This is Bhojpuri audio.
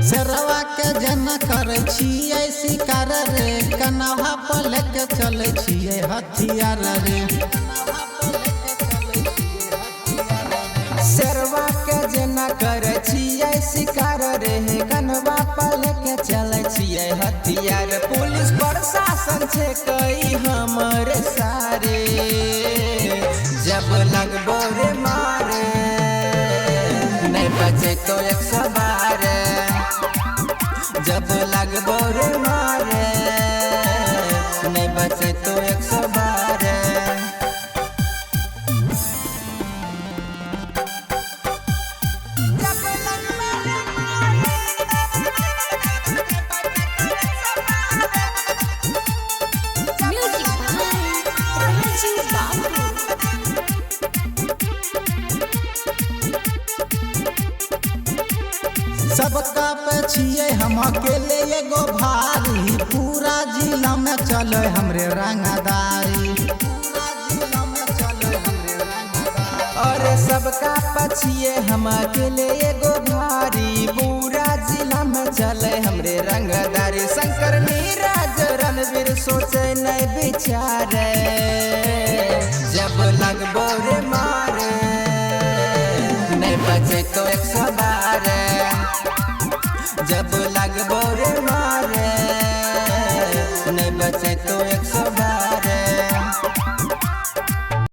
शेरवा के जना करे छियै शिकार रे, कन्हवा पर लेके चले छियै हथियार रे। शेरवा के जना करे छियै शिकार रे, कन्हवा पर लेके चले छियै हथियार। पुलिस प्रशासन छे कई हमरे सारे, जब लगबो रे मारे नहीं बचे तो 112। जब लगबो रे मारे नहीं बचे तो 112। सबका पे छियै हम अकेले एगो भारी, पूरा जिला में चले हमरे रंगदारी। अरे सबका पछिए हम अकेले एगो भारी, पूरा जिला में चले हमरे रंगदारी। शंकर नीरज रणवीर सोचे नहीं विचारे, जब लगबो रे मारे नहीं बचे तो 112। जब लगबो रे मारे नहीं बचे तो